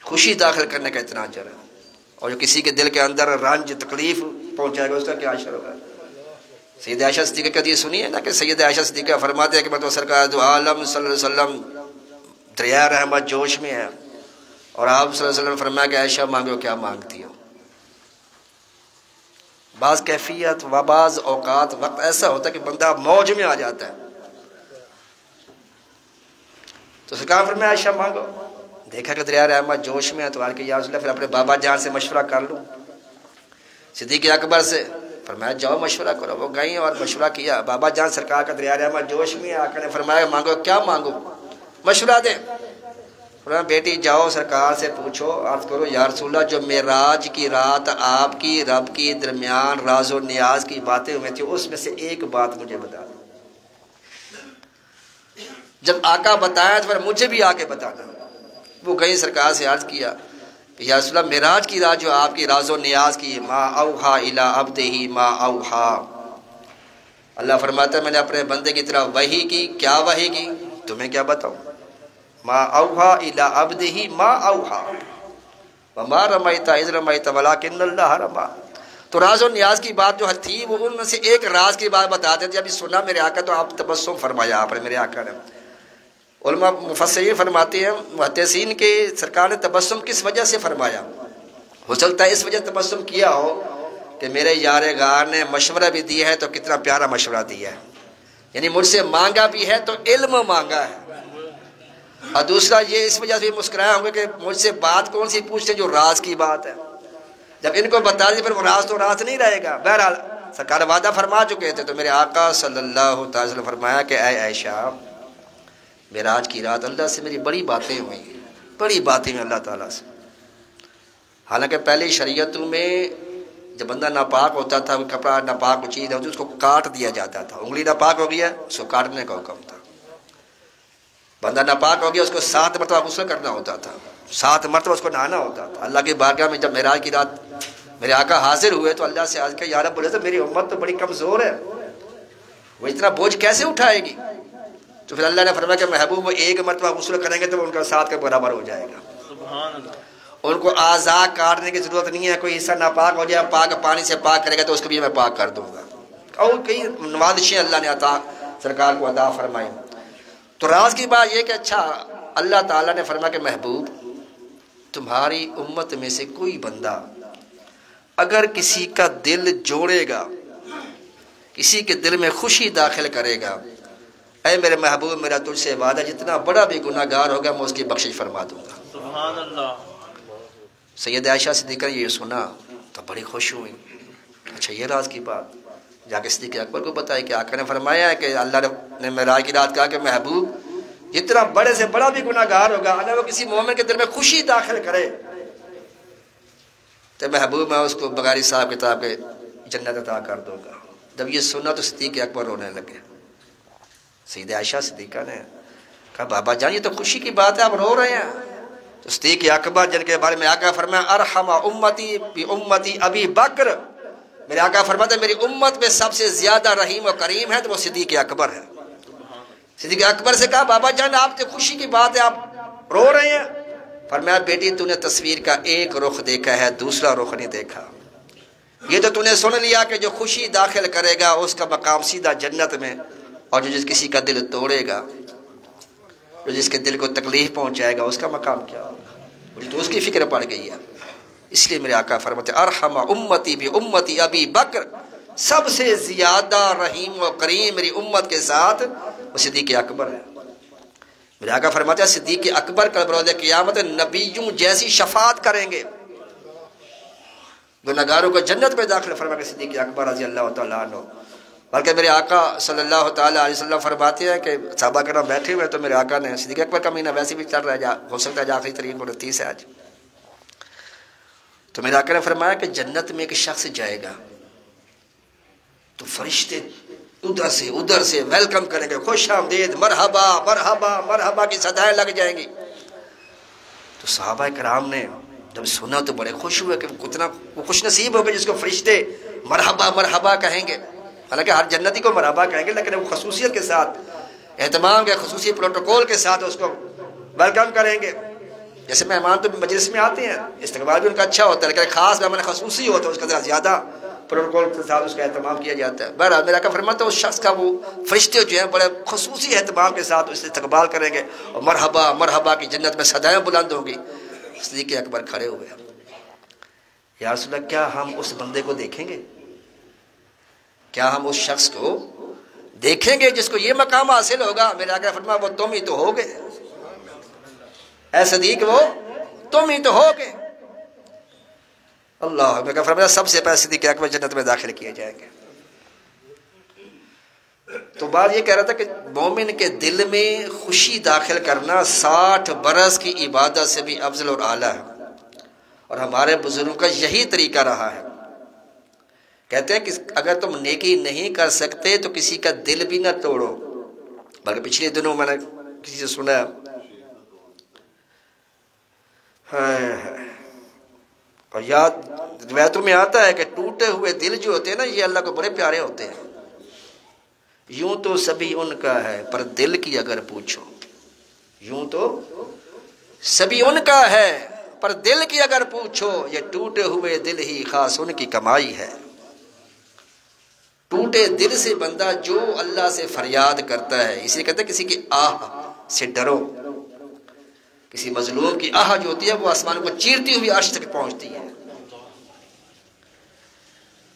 خوشی داخل کرنے کا اتنا اجر ہے. اور جو کسی کے دل کے اندر رنج تکلیف پہنچائے گا اس کا کیا اثر ہوگا؟ سید عائشہ صدیقہ کی حدیث سنی ہے نا کہ سید عائشہ صدیقہ فرماتے ہیں کہ میں تو سرکار دو عالم صلی اللہ علیہ وسلم دریا رحمت جوش میں ہے اور آپ صلی اللہ علیہ وسلم فرمایا کہ عائشہ مانگو کیا مانگتی ہو. بعض کیفیت و بعض اوقات وقت ایسا ہوتا ہے کہ بندہ موج میں آ جاتا ہے. تو سرکار فرمایا عائشہ مانگو. دیکھا کہ دریا رحمت جوش میں ہے تو کہ یا رسول اللہ پھر اپنے بابا جان سے مشورہ کر لوں. صدیق اکبر سے فرمایا جاؤ مشورہ کرو. وہ گئیں اور مشورہ کیا. بابا جان سرکار کا دریا رحمت جوش میں آقا نے فرمایا مانگو کیا مانگو مشورہ دیں. فرمایا بیٹی جاؤ سرکار سے پوچھو عرض کرو یا رسول اللہ جو معراج کی رات آپ کی رب کی درمیان راز و نیاز کی باتیں ہوئی تھی اس میں سے ایک بات مجھے بتا دو. جب آقا بتایا تو پھر مجھے بھی آ کے بتانا. وہ گئی سرکار سے عرض کیا یا رسول اللہ معراج کی رات جو آپ کی راز و نیاز کی ما اوحا الی عبدہ ما اوحا. اللہ فرماتا ہے میں نے اپنے بندے کی طرف وحی کی. کیا وحی کی تمہیں کیا بتاؤں؟ ما اوحا الی عبدہ ما اوحا وما رمیت اذ رمیت ولکن اللہ رمی. تو راز و نیاز کی بات جو تھی وہ ان میں سے ایک راز کی بات بتاتے تھے. جب سنا میرے آقا تو آپ تبسم فرمایا آپ نے. میرے آقا نے علماء مفسرین فرماتے ہیں محدثین کے سرکار نے تبسم کس وجہ سے فرمایا؟ ہو سکتا ہے اس وجہ تبسم کیا ہو کہ میرے یار غار نے مشورہ بھی دیا ہے تو کتنا پیارا مشورہ دیا ہے، یعنی مجھ سے مانگا بھی ہے تو علم مانگا ہے، اور دوسرا یہ اس وجہ سے بھی مسکرایا ہوں گے کہ مجھ سے بات کون سی پوچھتے ہیں جو راز کی بات ہے، جب ان کو بتا دی پھر وہ راز تو راز نہیں رہے گا۔ بہرحال سرکار وعدہ فرما چکے تھے، تو میرے آقا صلی اللہ علیہ وسلم فرمایا کہ اے عائشہ، معراج کی رات اللہ سے میری بڑی باتیں ہوئیں، بڑی باتیں ہوئیں اللہ تعالیٰ سے۔ حالانکہ پہلے شریعتوں میں جب بندہ ناپاک ہوتا تھا، کپڑا ناپاک چیز ہوتی اس کو کاٹ دیا جاتا تھا، انگلی ناپاک ہو گیا اس کو کاٹنے کا حکم تھا، بندہ ناپاک ہو گیا اس کو 7 مرتبہ غسل کرنا ہوتا تھا، 7 مرتبہ اس کو نہانا ہوتا تھا۔ اللہ کی بارگاہ میں جب معراج کی رات میرے آقا حاضر ہوئے تو اللہ سے عرض کیا، یا رب العزت میری امت تو بڑی کمزور ہے، وہ اتنا بوجھ کیسے اٹھائے گی؟ تو پھر اللہ نے فرمایا کہ محبوب وہ 1 مرتبہ غسل کریں گے تو ان کا 7 کے برابر ہو جائے گا۔ سبحان اللہ۔ ان کو اعضاء کاٹنے کی ضرورت نہیں ہے، کوئی حصہ ناپاک ہو جائے پاک پانی سے پاک کرے گا تو اس کو بھی میں پاک کر دوں گا، اور کئی نوازشیں اللہ نے عطا سرکار کو عطا فرمائی۔ تو راز کی بات یہ کہ اچھا اللہ تعالیٰ نے فرمایا کہ محبوب تمہاری امت میں سے کوئی بندہ اگر کسی کا دل جوڑے گا، کسی کے دل میں خوشی داخل کرے گا، اے میرے محبوب میرا تجھ سے وعدہ جتنا بڑا بھی گناہ گار ہوگا میں اس کی بخشش فرما دوں گا۔ سبحان اللہ۔ سید عائشہ صدیقہ نے یہ سنا تو بڑی خوش ہوئی، اچھا یہ راز کی بات جا کے صدیق اکبر کو بتائی کہ آقا نے فرمایا ہے کہ اللہ نے معراج کی رات کہا کہ محبوب جتنا بڑے سے بڑا بھی گناہ گار ہوگا اگر وہ کسی مومن کے دل میں خوشی داخل کرے تو محبوب میں اس کو بغیر حساب کتاب کے جنت عطا کر دوں گا۔ جب یہ سنا تو صدیق اکبر رونے لگے۔ سید عائشہ صدیقہ نے کہا بابا جان یہ تو خوشی کی بات ہے، آپ رو رہے ہیں؟ تو صدیق اکبر جن کے بارے میں آقا فرمایا ارحم امتی بی امتی ابی بکر، میرے آقا فرماتے ہیں میری امت میں سب سے زیادہ رحیم و کریم ہے تو وہ صدیق اکبر ہے۔ صدیق اکبر سے کہا بابا جان آپ کی خوشی کی بات ہے آپ رو رہے ہیں؟ فرمایا بیٹی تو نے تصویر کا ایک رخ دیکھا ہے، دوسرا رخ نہیں دیکھا، یہ تو نے سن لیا کہ جو خوشی داخل کرے گا اس کا مقام سیدھا جنت میں، اور جو جس کسی کا دل توڑے گا، جو جس کے دل کو تکلیف پہنچائے گا اس کا مقام کیا ہوگا؟ مجھے تو اس کی فکر پڑ گئی ہے۔ اس لیے میرے آقا فرماتے ارحم امتی بی امتی ابی بکر، سب سے زیادہ رحیم و کریم میری امت کے ساتھ وہ صدیق اکبر ہے۔ میرے آقا فرماتے ہیں صدیق اکبر کل بروز قیامت نبیوں جیسی شفاعت کریں گے، گنہگاروں کو جنت میں داخل فرما کے صدیق اکبر رضی اللہ تعالیٰ عنہ۔ بلکہ میرے آقا صلی اللہ تعالیٰ علیہ وسلم فرماتے ہیں کہ صحابہ کرام بیٹھے ہوئے تو میرے آقا نے صدیق اکبر کا مہینہ ویسے بھی چل رہا ہے، ہو سکتا ہے آخری ترین 29 ہے آج، تو میرے آقا نے فرمایا کہ جنت میں ایک شخص جائے گا تو فرشتے ادھر سے ویلکم کریں گے، خوش آمدید، مرحبا مرحبا مرحبا کی صدائیں لگ جائیں گی۔ تو صحابہ کرام نے جب سنا تو بڑے خوش ہوئے کہ کتنا خوش نصیب ہوگا جس کو فرشتے مرحبا مرحبا کہیں گے۔ حالانکہ ہر جنتی کو مرحبا کہیں گے لیکن وہ خصوصیت کے ساتھ، اہتمام کے خصوصی پروٹوکول کے ساتھ اس کو ویلکم کریں گے۔ جیسے مہمان تو مجلس میں آتے ہیں استقبال بھی ان کا اچھا ہوتا ہے، لیکن خاص مہمان خصوصی ہوتا ہے اس کا ذرا زیادہ پروٹوکول کے ساتھ اس کا اہتمام کیا جاتا ہے۔ بہرحال میرا آقا فرماتا ہے اس شخص کا وہ فرشتے جو ہیں بڑے خصوصی اہتمام کے ساتھ اس سے استقبال کریں گے، اور مرحبا مرحبا کی جنت میں صدائیں بلند ہوں گی۔ صدیق اکبر کھڑے ہوئے، یا رسول اللہ کیا ہم اس بندے کو دیکھیں گے؟ کیا ہم اس شخص کو دیکھیں گے جس کو یہ مقام حاصل ہوگا؟ میرے آقا نے فرمایا وہ تم ہی تو ہوگے، اے صدیق وہ تم ہی تو ہوگے۔ اللہ میں فرمایا سب سے پہلے صدیق اکبر جنت میں داخل کیے جائیں گے۔ تو بات یہ کہہ رہا تھا کہ مومن کے دل میں خوشی داخل کرنا 60 برس کی عبادت سے بھی افضل اور اعلیٰ ہے، اور ہمارے بزرگوں کا یہی طریقہ رہا ہے۔ کہتے ہیں کہ اگر تم نیکی نہیں کر سکتے تو کسی کا دل بھی نہ توڑو۔ بلکہ پچھلے دنوں میں نے کسی سے سنا اور یاد روایتوں میں آتا ہے کہ ٹوٹے ہوئے دل جو ہوتے ہیں نا یہ اللہ کو بڑے پیارے ہوتے ہیں۔ یوں تو سبھی ان کا ہے پر دل کی اگر پوچھو، یوں تو سبھی ان کا ہے پر دل کی اگر پوچھو، یہ ٹوٹے ہوئے دل ہی خاص ان کی کمائی ہے۔ ٹوٹے دل سے بندہ جو اللہ سے فریاد کرتا ہے، اس لیے کہتے ہیں کسی کی آہ سے ڈرو. کسی مظلوم کی آہ جو ہوتی ہے وہ آسمان کو چیرتی ہوئی عرش تک پہنچتی ہے.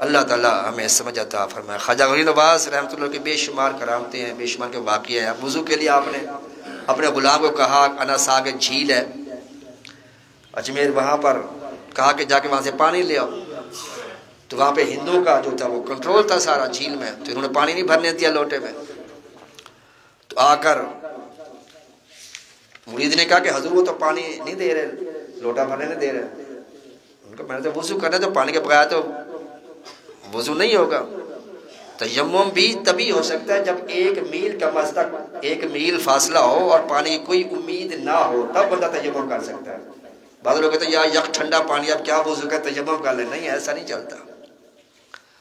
اللہ تعالیٰ ہمیں سمجھ عطا فرمائے. خواجہ غریب نواز رحمۃ اللہ کے بے شمار کرامتیں ہیں، بے شمار کے واقعے ہیں. وضو کے لیے آپ نے اپنے غلام کو کہا انس آگے جھیل ہے اجمیر، وہاں پر کہا کہ جا کے وہاں سے پانی لے آؤ. تو وہاں پہ ہندوؤں کا جو تھا وہ کنٹرول تھا سارا جھیل میں، تو انہوں نے پانی نہیں بھرنے دیا لوٹے میں. تو آ کر مرید نے کہا کہ حضور وہ تو پانی نہیں دے رہے، لوٹا بھرنے نہیں دے رہے. ان کو میں نے تو وضو کرنا، تو پانی کے بغیر تو وضو نہیں ہوگا. تیمم بھی تبھی ہو سکتا ہے جب 1 میل کم از تک 1 میل فاصلہ ہو اور پانی کی کوئی امید نہ ہو، تب بندہ تیمم کر سکتا ہے. بعض لوگ کہتے ہیں یا یک ٹھنڈا پانی اب کیا وضو کا تیمم کر لیں. نہیں، ایسا نہیں چلتا.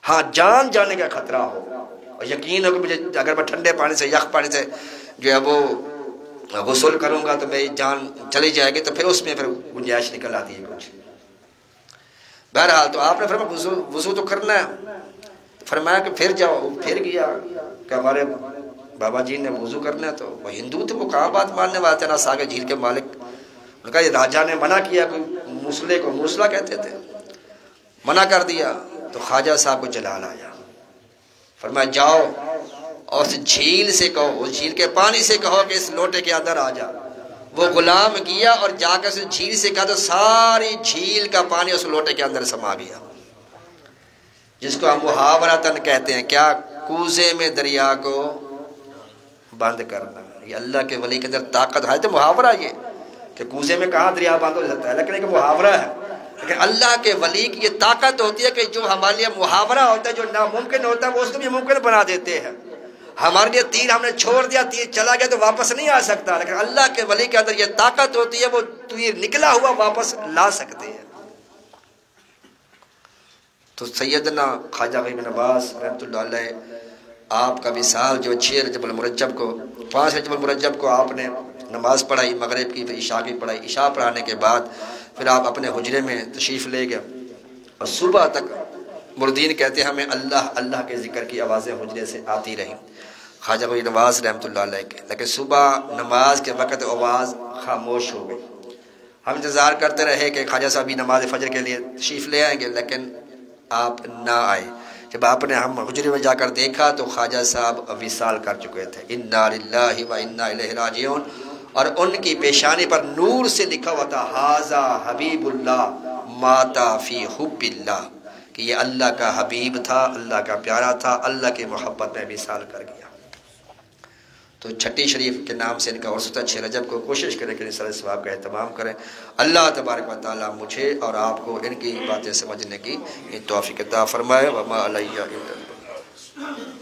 ہاں جان جانے کا خطرہ ہو اور یقین ہو کہ مجھے اگر میں ٹھنڈے پانی سے یک پانی سے جو ہے وہ غسل کروں گا تو میری جان چلی جائے گی، تو پھر اس میں پھر گنجائش نکل آتی ہے کچھ. بہرحال تو آپ نے فرمایا وضو تو کرنا ہے. فرمایا کہ پھر جاؤ. پھر گیا کہ ہمارے بابا جی نے وضو کرنا ہے. تو وہ ہندو تھے، وہ کہاں بات ماننے والے تھے. نا ساگے جھیل کے مالک نے کہا یہ راجا نے منع کیا، کوئی موسلے کو موسلا کہتے تھے، منع کر دیا. تو خواجہ صاحب کو جلال آیا. فرمایا جاؤ اور اس جھیل سے کہو، اس جھیل کے پانی سے کہو کہ اس لوٹے کے اندر آ جا. وہ غلام گیا اور جا کر اس جھیل سے کہا تو ساری جھیل کا پانی اس لوٹے کے اندر سما گیا. جس کو ہم محاورتاً کہتے ہیں کیا، کوزے میں دریا کو بند کرنا. یہ اللہ کے ولی کے اندر طاقت ہے. تو محاورہ یہ کہ کوزے میں کہاں دریا بند ہو سکتا ہے، لیکن ایک محاورہ ہے. لیکن اللہ کے ولی کی یہ طاقت ہوتی ہے کہ جو ہمارے لیے محاورہ ہوتا ہے، جو ناممکن ہوتا ہے وہ اس کو بھی ممکن بنا دیتے ہیں. ہمارے لیے تیر ہم نے چھوڑ دیا، تیر چلا گیا تو واپس نہیں آ سکتا، لیکن اللہ کے ولی کے اندر یہ طاقت ہوتی ہے، وہ تیر نکلا ہوا واپس لا سکتے ہیں. تو سیدنا خواجہ غریب نواز رحمۃ اللہ علیہ آپ کا وصال جو 6 رجب المرجب کو 5 رجب المرجب کو آپ نے نماز پڑھائی مغرب کی، پھر عشاء کی پڑھائی. عشاء پڑھانے کے بعد پھر آپ اپنے حجرے میں تشریف لے گئے اور صبح تک مردین کہتے ہیں ہمیں اللہ اللہ کے ذکر کی آوازیں حجرے سے آتی رہیں خواجہ غریب نواز رحمۃ اللہ علیہ کے. لیکن صبح نماز کے وقت آواز خاموش ہو گئی. ہم انتظار کرتے رہے کہ خواجہ صاحب بھی نماز فجر کے لیے تشریف لے آئیں گے، لیکن آپ نہ آئے. جب آپ نے ہم حجرے میں جا کر دیکھا تو خواجہ صاحب وصال کر چکے تھے. انا للہ و انا الیہ راجعون. اور ان کی پیشانی پر نور سے لکھا ہوا تھا ھذا حبیب اللہ ماتا فی حب اللہ، کہ یہ اللہ کا حبیب تھا، اللہ کا پیارا تھا، اللہ کی محبت میں وصال کر گیا. تو چھٹی شریف کے نام سے ان کا عرس ہوتا ہے 6 رجب کو. کوشش کریں کہ اس ثواب کا اہتمام کریں. اللہ تبارک و تعالیٰ مجھے اور آپ کو ان کی باتیں سمجھنے کی توفیق عطا فرمائے. وما علیہ الا البلاغ.